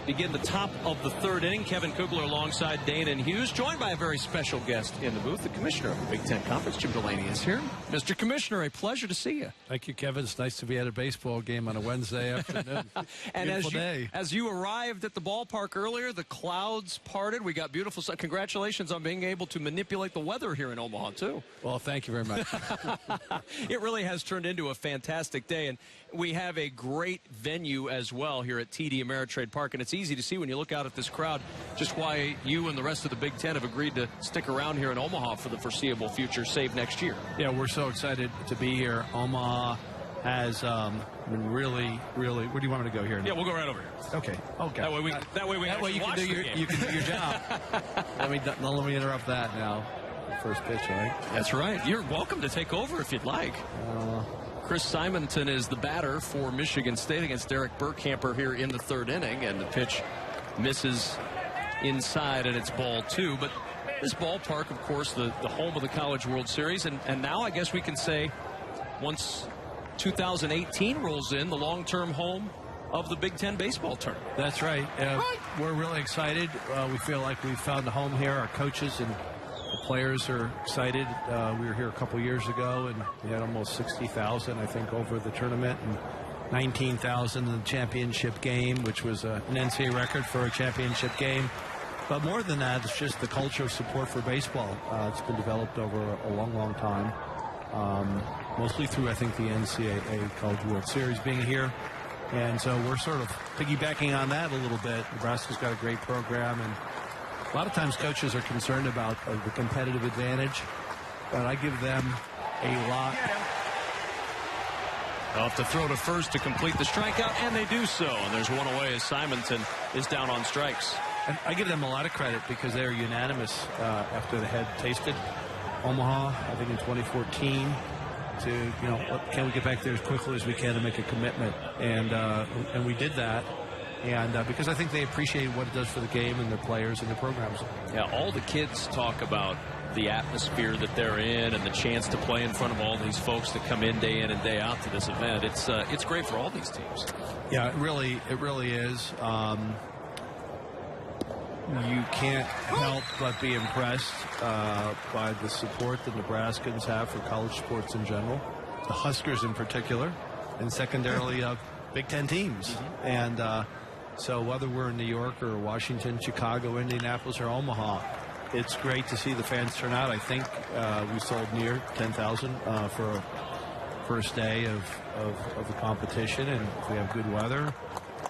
begin the top of the third inning. Kevin Kugler alongside Dane and Hughes, joined by a very special guest in the booth. The Commissioner of the Big Ten Conference, Jim Delany, is here. Mr. Commissioner, a pleasure to see you. Thank you, Kevin. It's nice to be at a baseball game on a Wednesday afternoon. And day. as you arrived at the ballpark earlier, the clouds parted. We got beautiful sun. Congratulations on being able to manipulate the weather here in Omaha, too. Well, thank you very much. It really has turned into a fantastic day, and we have a great venue as well here at TD Ameritrade Park, and it's easy to see when you look out at this crowd just why you and the rest of the Big Ten have agreed to stick around here in Omaha for the foreseeable future, save next year. Yeah, we're so excited to be here. Omaha has been really, really. Where do you want me to go here? Yeah, we'll go right over here. Okay. Okay. That way we you watch can do you can do your job. Let me interrupt that now. First pitch, right? That's right. You're welcome to take over if you'd like. Chris Simonton is the batter for Michigan State against Derek Burkhamper here in the third inning, and the pitch misses inside, and it's ball two. But this ballpark, of course, the home of the College World Series, and now I guess we can say once 2018 rolls in, the long-term home of the Big Ten Baseball Tournament. That's right. We're really excited. We feel like we've found a home here. Our coaches and the players are excited. We were here a couple years ago, and we had almost 60,000, I think, over the tournament, and 19,000 in the championship game, which was an NCAA record for a championship game. But more than that, it's just the culture of support for baseball. It's been developed over a long, long time, mostly through, I think, the NCAA College World Series being here. And so we're sort of piggybacking on that a little bit. Nebraska's got a great program, and a lot of times coaches are concerned about the competitive advantage, but I give them a lot. They'll have to throw to first to complete the strikeout, and they do so. And there's one away as Simonton is down on strikes. And I give them a lot of credit because they were unanimous after they had tasted Omaha, I think in 2014, to, can we get back there as quickly as we can to make a commitment? And we did that. And because I think they appreciate what it does for the game and the players and the programs. Yeah, all the kids talk about the atmosphere that they're in and the chance to play in front of all these folks that come in day and day out to this event. It's great for all these teams. Yeah, it really is. You can't help but be impressed by the support the Nebraskans have for college sports in general, the Huskers in particular, and secondarily Big Ten teams. Mm-hmm. And so whether we're in New York or Washington, Chicago, Indianapolis, or Omaha, it's great to see the fans turn out. I think we sold near 10,000 for a first day of the competition, and if we have good weather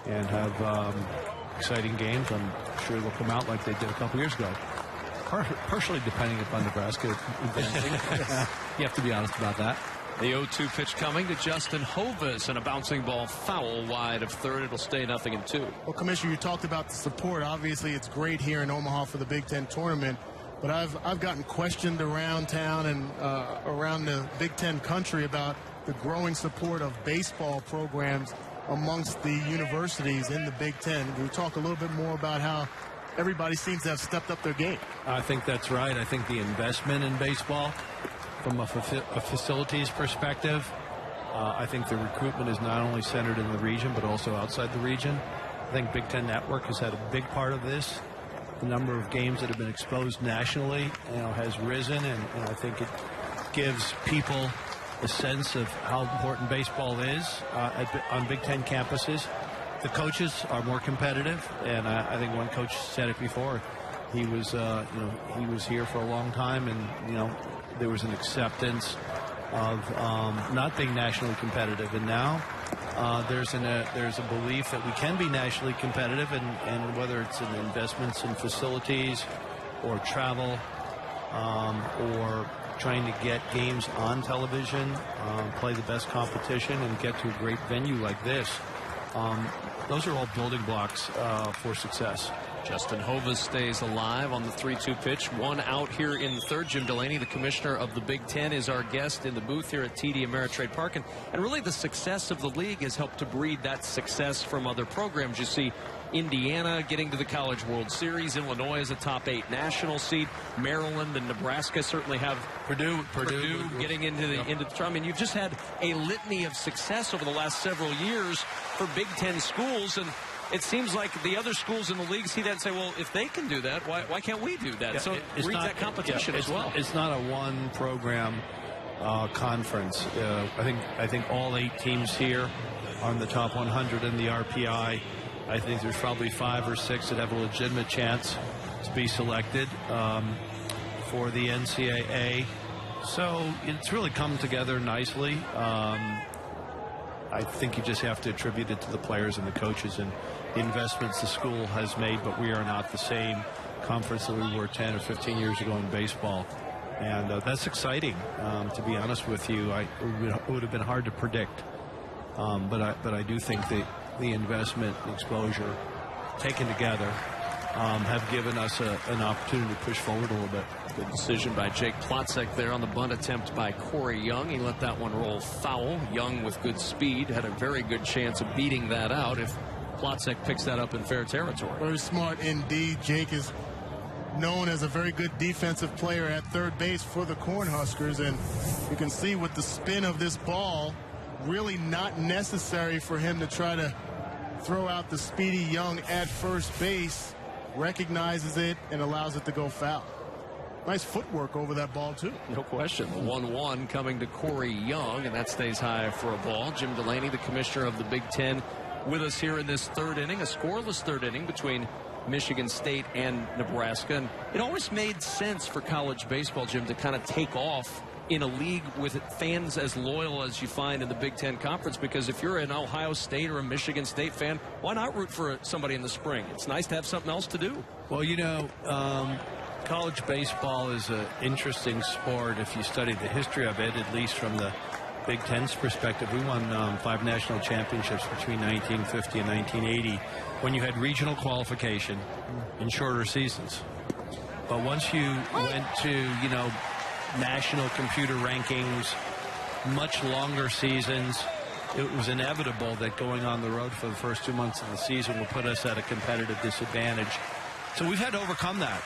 and have exciting games, I'm sure they'll come out like they did a couple years ago. Partially depending upon Nebraska advancing. You have to be honest about that. The 0-2 pitch coming to Justin Hovis, and a bouncing ball foul wide of third. It'll stay 0-2. Well, Commissioner, you talked about the support. Obviously, it's great here in Omaha for the Big Ten tournament, but I've gotten questioned around town and around the Big Ten country about the growing support of baseball programs amongst the universities in the Big Ten. Can you talk a little bit more about how everybody seems to have stepped up their game? I think that's right. I think the investment in baseball, from a facilities perspective, I think the recruitment is not only centered in the region, but also outside the region. I think Big Ten Network has had a big part of this. The number of games that have been exposed nationally, has risen, and I think it gives people a sense of how important baseball is on Big Ten campuses. The coaches are more competitive, and I think one coach said it before. He was, he was here for a long time, and there was an acceptance of not being nationally competitive, and now there's a belief that we can be nationally competitive, and whether it's in investments in facilities or travel or trying to get games on television, play the best competition, and get to a great venue like this. Those are all building blocks for success. Justin Hovis stays alive on the 3-2 pitch. One out here in the third. Jim Delany, the commissioner of the Big Ten, is our guest in the booth here at TD Ameritrade Park. And really the success of the league has helped to breed that success from other programs. You see Indiana getting to the College World Series. Illinois is a top 8 national seed. Maryland and Nebraska certainly have Purdue getting into the tournament. I mean, you've just had a litany of success over the last several years for Big Ten schools, and it seems like the other schools in the league see that and say, well, if they can do that, why can't we do that? Yeah, so it's read not, that competition as well. It's not a one program conference. I think all 8 teams here are in the top 100 in the RPI. I think there's probably 5 or 6 that have a legitimate chance to be selected for the NCAA. So it's really come together nicely. I think you just have to attribute it to the players and the coaches and the investments the school has made, but we are not the same conference that we were 10 or 15 years ago in baseball. And that's exciting, to be honest with you. It would have been hard to predict. But I do think that the investment and exposure taken together have given us an opportunity to push forward a little bit. Good decision by Jake Plotzek there on the bunt attempt by Corey Young. He let that one roll foul. Young with good speed had a very good chance of beating that out if Plotzek picks that up in fair territory. Very smart indeed. Jake is known as a very good defensive player at third base for the Cornhuskers, and you can see with the spin of this ball, really not necessary for him to try to throw out the speedy Young at first base. Recognizes it and allows it to go foul. Nice footwork over that ball, too. No question. The 1-1 coming to Corey Young, and that stays high for a ball. Jim Delany, the commissioner of the Big Ten, with us here in this third inning, a scoreless third inning between Michigan State and Nebraska. And it always made sense for college baseball, Jim, to kind of take off in a league with fans as loyal as you find in the Big Ten Conference, because if you're an Ohio State or a Michigan State fan, why not root for somebody in the spring? It's nice to have something else to do. Well, you know, college baseball is an interesting sport if you study the history of it, at least from the Big Ten's perspective. We won 5 national championships between 1950 and 1980 when you had regional qualification in shorter seasons. But once you went to, you know, national computer rankings, much longer seasons, it was inevitable that going on the road for the first 2 months of the season will put us at a competitive disadvantage. So we've had to overcome that.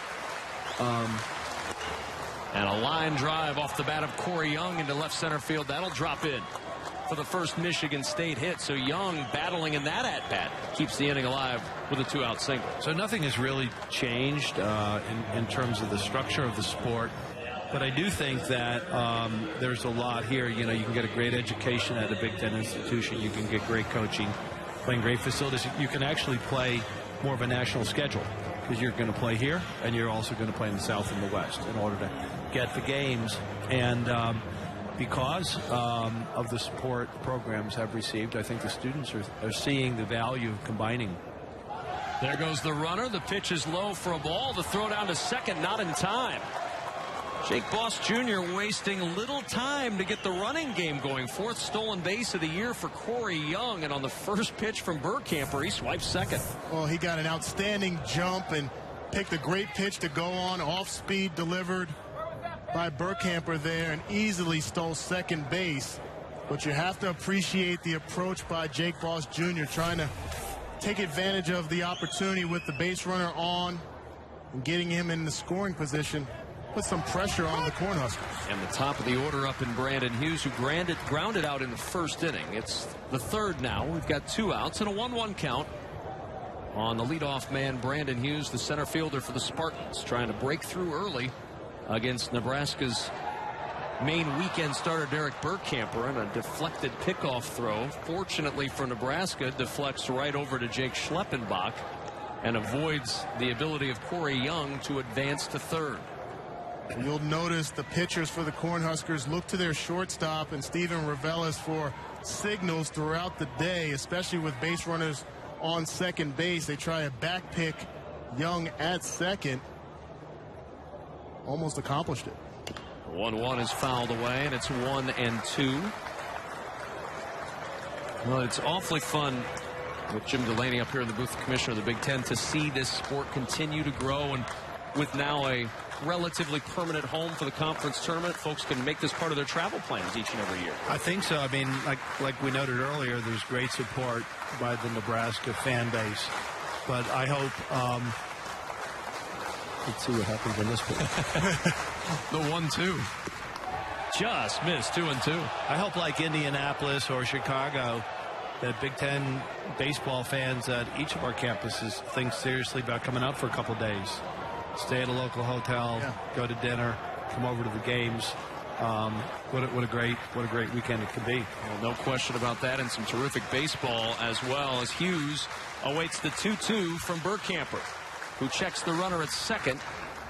And a line drive off the bat of Corey Young into left center field. That'll drop in for the first Michigan State hit. So Young battling in that at-bat keeps the inning alive with a 2-out single. So nothing has really changed in terms of the structure of the sport. But I do think that there's a lot here. You know, you can get a great education at a Big Ten institution. You can get great coaching, playing great facilities. You can actually play more of a national schedule because you're going to play here and you're also going to play in the South and the West in order to get the games. And because of the support the programs have received, I think the students are seeing the value of combining. There goes the runner. The pitch is low for a ball. The throw down to second, not in time. Jake Boss Jr. wasting little time to get the running game going. 4th stolen base of the year for Corey Young. And on the first pitch from Burkamper, he swipes second. Well, he got an outstanding jump and picked a great pitch to go on. Off speed delivered by Burkamper there and easily stole second base. But you have to appreciate the approach by Jake Boss Jr. trying to take advantage of the opportunity with the base runner on and getting him in the scoring position. Put some pressure on the Cornhuskers. And the top of the order up in Brandon Hughes, who grounded out in the first inning. It's the third now. We've got 2 outs and a 1-1 count on the leadoff man, Brandon Hughes, the center fielder for the Spartans, trying to break through early against Nebraska's main weekend starter, Derek Burkamper, and a deflected pickoff throw. Fortunately for Nebraska, deflects right over to Jake Schleppenbach and avoids the ability of Corey Young to advance to third. You'll notice the pitchers for the Cornhuskers look to their shortstop and Steven Ravelis for signals throughout the day, especially with base runners on second base. They try a back pick Young at second. Almost accomplished it. 1-1 is fouled away, and it's 1-2. Well, it's awfully fun with Jim Delany up here in the booth, the commissioner of the Big Ten, to see this sport continue to grow. And with now a relatively permanent home for the conference tournament, folks can make this part of their travel plans each and every year. I think so. I mean, like we noted earlier, there's great support by the Nebraska fan base. But I hope let's see what happens on this pitch. The 1-2 just missed. 2-2. I hope, like Indianapolis or Chicago, that Big Ten baseball fans at each of our campuses think seriously about coming out for a couple days. Stay at a local hotel, go to dinner, come over to the games. What a great weekend it could be. Well, no question about that, and some terrific baseball as well, as Hughes awaits the 2-2 from Burkamper, who checks the runner at second,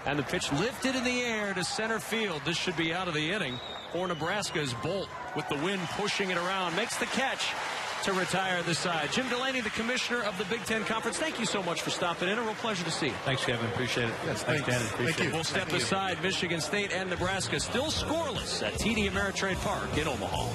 and the pitch lifted in the air to center field. This should be out of the inning for Nebraska's Bolt, with the wind pushing it around, makes the catch to retire the side. Jim Delany, the commissioner of the Big Ten Conference, thank you so much for stopping in. A real pleasure to see you. Thanks, Kevin. Appreciate it. Yes, thanks, Danny. Appreciate it. We'll step aside. Michigan State and Nebraska still scoreless at TD Ameritrade Park in Omaha.